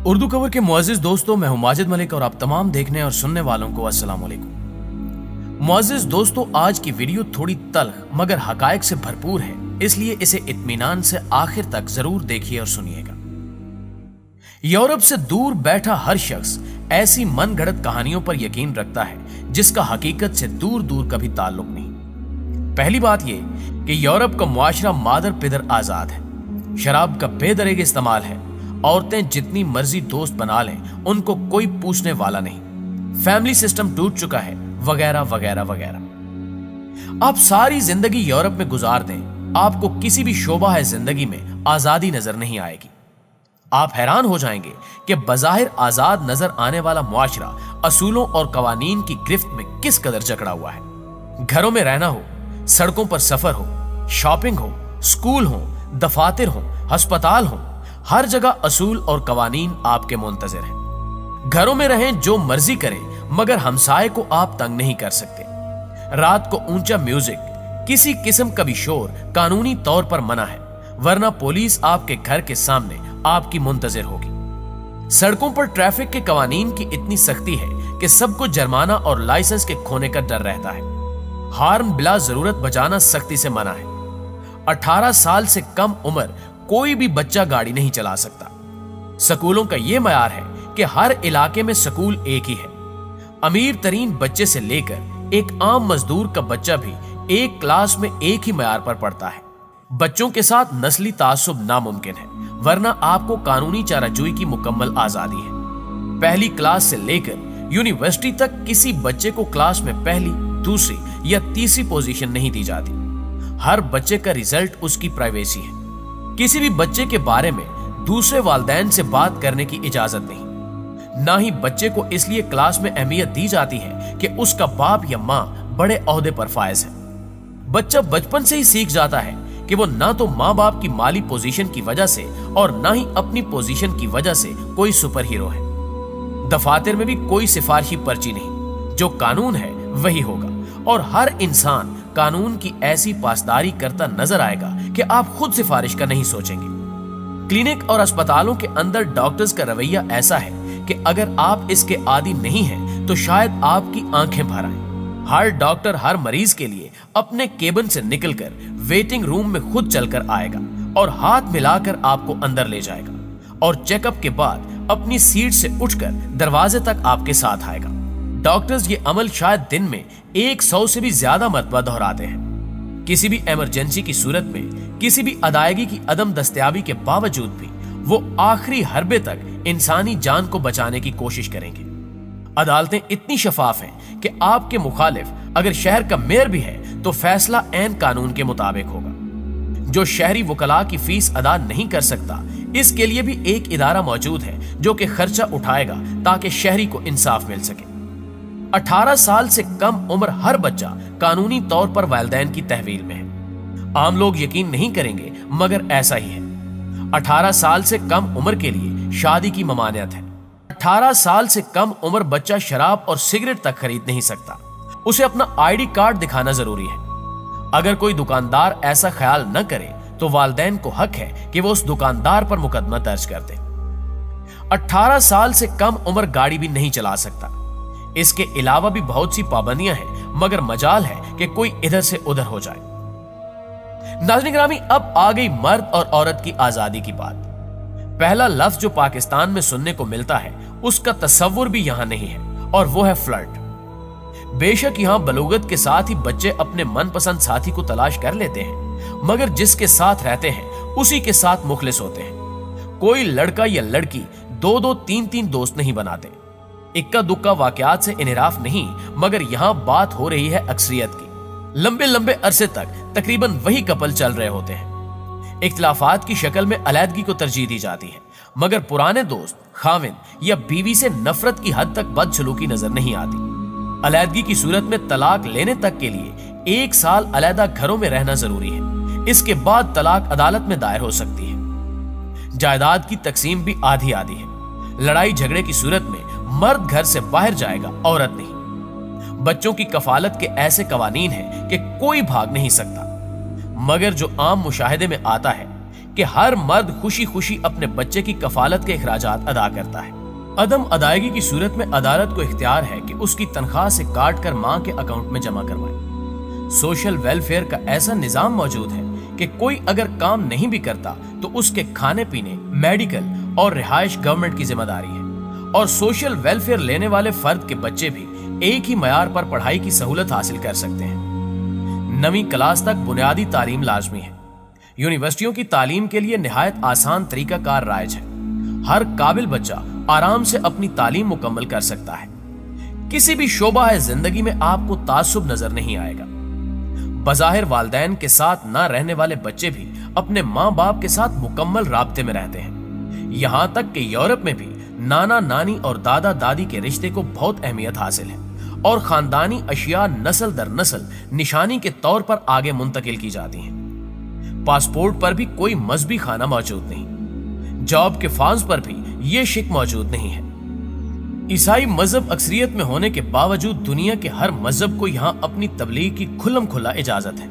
उर्दू खबर के मुअज़्ज़िज़ दोस्तों, मैं हूं माजिद मलिक और आप तमाम देखने और सुनने वालों को अस्सलाम वालेकुम। मुअज़्ज़िज़ दोस्तों, आज की वीडियो थोड़ी तल्ख मगर हकायक से भरपूर है, इसलिए इसे इत्मीनान से आखिर तक जरूर देखिए और सुनिएगा। यूरोप से दूर बैठा हर शख्स ऐसी मनगढ़ंत कहानियों पर यकीन रखता है जिसका हकीकत से दूर दूर कभी ताल्लुक नहीं। पहली बात यह कि यूरोप का मुआशरा मादर पिदर आजाद है, शराब का बेदरेग इस्तेमाल है, औरतें जितनी मर्जी दोस्त बना लें उनको कोई पूछने वाला नहीं, फैमिली सिस्टम टूट चुका है, वगैरह वगैरह वगैरह। आप सारी जिंदगी यूरोप में गुजार दें, आपको किसी भी शोबा है जिंदगी में आजादी नजर नहीं आएगी। आप हैरान हो जाएंगे कि बज़ाहिर आजाद नजर आने वाला मुआशरा असूलों और कवानीन की गिरफ्त में किस कदर जकड़ा हुआ है। घरों में रहना हो, सड़कों पर सफर हो, शॉपिंग हो, स्कूल हो, दफातर हो, अस्पताल हो, हर जगह असूल और कवानीन आपके मुंतजिर हैं। घरों में रहें, जो मर्जी करें, मगर हमसाये को आप तंग नहीं कर सकते। रात को ऊंचा म्यूजिक, किसी किस्म का भी शोर कानूनी तौर पर मना है, वरना पुलिस आपके घर के सामने आपकी मुंतजिर होगी। सड़कों पर ट्रैफिक के कवानीन की इतनी सख्ती है कि सबको जुर्माना और लाइसेंस के खोने का डर रहता है। हार्न बिला जरूरत बजाना सख्ती से मना है। 18 साल से कम उम्र कोई भी बच्चा गाड़ी नहीं चला सकता। स्कूलों का यह मयार है कि हर इलाके में स्कूल एक ही है। अमीर तरीन बच्चे से लेकर एक आम मजदूर का बच्चा भी एक क्लास में एक ही मयार पर पढ़ता है। बच्चों के साथ नस्ली तासुब नामुमकिन है, वरना आपको कानूनी चाराजोई की मुकम्मल आजादी है। पहली क्लास से लेकर यूनिवर्सिटी तक किसी बच्चे को क्लास में पहली, दूसरी या तीसरी पोजीशन नहीं दी जाती। हर बच्चे का रिजल्ट उसकी प्राइवेसी है। किसी भी बच्चे के बारे में दूसरे वालिदैन से बात करने की इजाजत नहीं। ना ही बच्चे को इसलिए क्लास में अहमियत दी जाती है कि उसका बाप या मां बड़े ओहदे पर फायज है। बच्चा बचपन से ही सीख जाता है कि वो ना तो मां बाप की माली पोजीशन की वजह से और ना ही अपनी पोजीशन की वजह से कोई सुपर हीरो है। दफातर में भी कोई सिफारिशी पर्ची नहीं, जो कानून है वही होगा और हर इंसान कानून की ऐसी पासदारी करता नजर आएगा कि आप खुद सिफारिश का नहीं सोचेंगे। क्लिनिक और अस्पतालों के अंदर डॉक्टर्स का रवैया ऐसा है कि अगर आप इसके आदी नहीं हैं तो शायद आपकी आंखें भर आएं। हर डॉक्टर हर मरीज के लिए अपने केबिन से निकलकर वेटिंग रूम में खुद चलकर आएगा और हाथ मिलाकर आपको अंदर ले जाएगा और चेकअप के बाद अपनी सीट से उठकर दरवाजे तक आपके साथ आएगा। डॉक्टर्स ये अमल शायद दिन में 100 से भी ज्यादा मरतबा दोहराते हैं। किसी भी इमरजेंसी की सूरत में किसी भी अदायगी की अदम दस्तयाबी के बावजूद भी वो आखिरी हरबे तक इंसानी जान को बचाने की कोशिश करेंगे। अदालतें इतनी शफाफ हैं कि आपके मुखालिफ अगर शहर का मेयर भी है तो फैसला ऐन कानून के मुताबिक होगा। जो शहरी वकला की फीस अदा नहीं कर सकता, इसके लिए भी एक इदारा मौजूद है जो कि खर्चा उठाएगा ताकि शहरी को इंसाफ मिल सके। 18 साल से कम उम्र हर बच्चा कानूनी तौर पर वालिदैन की तहवील में है। आम लोग यकीन नहीं करेंगे मगर ऐसा ही है। 18 साल से कम उम्र के लिए शादी की ममानियत है। 18 साल से कम उम्र बच्चा शराब और सिगरेट तक खरीद नहीं सकता, उसे अपना आईडी कार्ड दिखाना जरूरी है। अगर कोई दुकानदार ऐसा ख्याल न करे तो वालिदैन को हक है कि वो उस दुकानदार पर मुकदमा दर्ज कर दे। 18 साल से कम उम्र गाड़ी भी नहीं चला सकता। इसके अलावा भी बहुत सी पाबंदियां हैं, मगर मजाल है कि कोई इधर से उधर हो जाए। नाज़रीन ग्रामी, अब आ गई मर्द और औरत की आजादी की बात। पहला लफ्ज जो पाकिस्तान में सुनने को मिलता है उसका तस्वुर भी यहां नहीं है और वो है फ्लर्ट। बेशक यहां बलूगत के साथ ही बच्चे अपने मनपसंद साथी को तलाश कर लेते हैं, मगर जिसके साथ रहते हैं उसी के साथ मुखलिस होते हैं। कोई लड़का या लड़की 2-2, 3-3 दोस्त नहीं बनाते। इक्का दुक्का वाकयात से इनराफ नहीं, मगर यहां बात हो रही है अक्सरियत की। लंबे लंबे अरसे तक तकरीबन वही कपल चल रहे होते हैं। इख्तिलाफात की शक्ल में अलहदगी को तरजीह दी जाती है, मगर पुराने दोस्त, खाविन या बीवी से नफरत की हद तक बदसलूकी नजर नहीं आती। अलहदगी की सूरत में तलाक लेने तक के लिए 1 साल अलहदा घरों में रहना जरूरी है। इसके बाद तलाक अदालत में दायर हो सकती है। जायदाद की तकसीम भी आधी आधी है। लड़ाई झगड़े की सूरत में मर्द घर से बाहर जाएगा, औरत नहीं। बच्चों की कफालत के ऐसे कवानीन हैं कि कोई भाग नहीं सकता। मगर जो आम मुशाहिदे में आता है कि हर मर्द खुशी खुशी अपने बच्चे की कफालत के अखराजात अदा करता है। अदम अदायगी की सूरत में अदालत को इख्तियार है कि उसकी तनख्वाह से काट कर मां के अकाउंट में जमा करवाए। सोशल वेलफेयर का ऐसा निजाम मौजूद है कि कोई अगर काम नहीं भी करता तो उसके खाने पीने, मेडिकल और रिहाइश गवर्नमेंट की जिम्मेदारी है। और सोशल वेलफेयर लेने वाले फर्द के बच्चे भी एक ही मयार पर पढ़ाई की सहूलत हासिल कर सकते हैं। 9वीं क्लास तक बुनियादी तालीम लाजमी है। यूनिवर्सिटियों की तालीम के लिए निहायत आसान तरीकाकार राइज है। हर काबिल बच्चा आराम से अपनी तालीम मुकम्मल कर सकता है। किसी भी शोबा है जिंदगी में आपको तासुब नजर नहीं आएगा। बज़ाहिर वालिदैन के साथ ना रहने वाले बच्चे भी अपने माँ बाप के साथ मुकम्मल राब्ते में रहते हैं। यहां तक कि यूरोप में भी नाना नानी और दादा दादी के रिश्ते को बहुत अहमियत हासिल है और खानदानी अशिया नस्ल दर नस्ल निशानी के तौर पर आगे मुंतकिल की जाती हैं। पासपोर्ट पर भी कोई मजहबी खाना मौजूद नहीं। जॉब के फॉर्म्स पर भी ये शिक मौजूद नहीं है। ईसाई मजहब अक्सरियत में होने के बावजूद दुनिया के हर मजहब को यहाँ अपनी तबलीग की खुल्लम खुल्ला इजाजत है।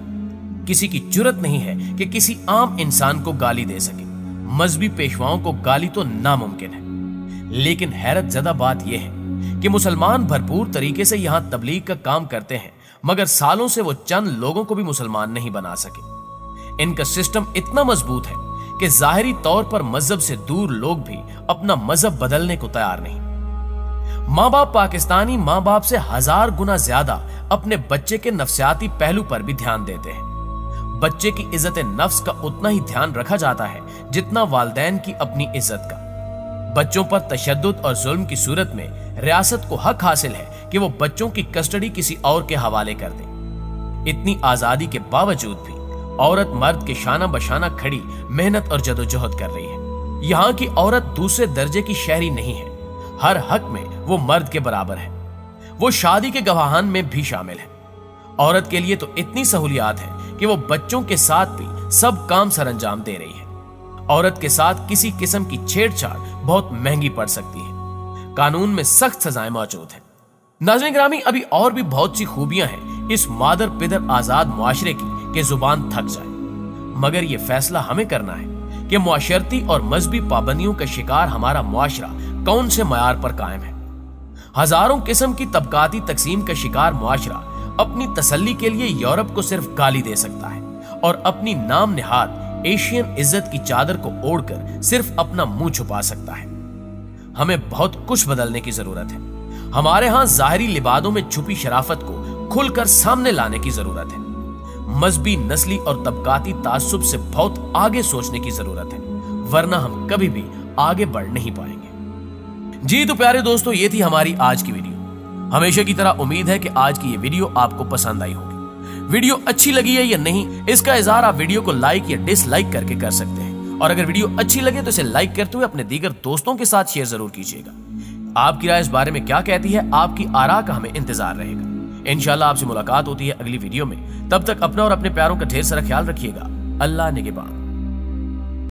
किसी की जुर्रत नहीं है कि किसी आम इंसान को गाली दे सके। मजहबी पेशवाओं को गाली तो नामुमकिन है। लेकिन हैरत ज़दा बात यह है कि मुसलमान भरपूर तरीके से यहाँ तबलीग का काम करते हैं, मगर सालों से वो चंद लोगों को भी मुसलमान नहीं बना सके। इनका सिस्टम इतना मजबूत है कि जाहिरी तौर पर मजहब से दूर लोग भी अपना मजहब बदलने को तैयार नहीं। माँ बाप पाकिस्तानी माँ बाप से 1000 गुना ज्यादा अपने बच्चे के नफ्सियाती पहलू पर भी ध्यान देते हैं। बच्चे की इज्जत नफ्स का उतना ही ध्यान रखा जाता है जितना वालिदैन की अपनी इज्जत का। बच्चों पर तशद्दुद और जुल्म की सूरत में रियासत को हक हासिल है कि वो बच्चों की कस्टडी किसी और के हवाले कर दे। इतनी आजादी के बावजूद भी औरत मर्द के शाना बशाना खड़ी मेहनत और जदोजहद कर रही है। यहाँ की औरत दूसरे दर्जे की शहरी नहीं है। हर हक में वो मर्द के बराबर है। वो शादी के गवाहान में भी शामिल है। औरत के लिए तो इतनी सहूलियात है कि वो बच्चों के साथ भी सब काम सरंजाम दे रही है। औरत के साथ किसी किस्म की छेड़छाड़ बहुत महंगी पड़ सकती है। कानून में सख्त सजाएं मौजूद है। नाज़रीन गिरामी, अभी और भी बहुत सी खूबियां हैं इस मादर पिदर आजाद मुआशरे की कि जुबान थक जाए, मगर यह फैसला हमें करना है कि मुआशरती और मजहबी पाबंदियों का शिकार हमारा मुआशरा कौन से मयार पर कायम है। हजारों किस्म की तबकाती तकसीम का शिकार मुआशरा अपनी तसल्ली के लिए यूरोप को सिर्फ गाली दे सकता है और अपनी नाम निहाद एशियन इज्जत की चादर को ओढ़कर सिर्फ अपना मुंह छुपा सकता है। हमें बहुत कुछ बदलने की जरूरत है। हमारे यहां जाहिरी लिबादों में छुपी शराफत को खुलकर सामने लाने की जरूरत है। मजहबी, नस्ली और तबकाती तासुब से बहुत आगे सोचने की जरूरत है, वरना हम कभी भी आगे बढ़ नहीं पाएंगे। जी तो प्यारे दोस्तों, ये थी हमारी आज की वीडियो। हमेशा की तरह उम्मीद है कि आज की ये वीडियो आपको पसंद आई होगी। वीडियो अच्छी लगी है या नहीं, इसका इज़हार आप वीडियो को लाइक या डिसलाइक करके कर सकते हैं। और अगर वीडियो अच्छी लगे तो इसे लाइक करते हुए अपने दीगर दोस्तों के साथ शेयर जरूर कीजिएगा। आपकी राय इस बारे में क्या कहती है, आपकी आरा का हमें इंतजार रहेगा। इंशाल्लाह आपसे मुलाकात होती है अगली वीडियो में। तब तक अपना और अपने प्यारों का ढेर सारा ख्याल रखिएगा। अल्लाह निगहबान।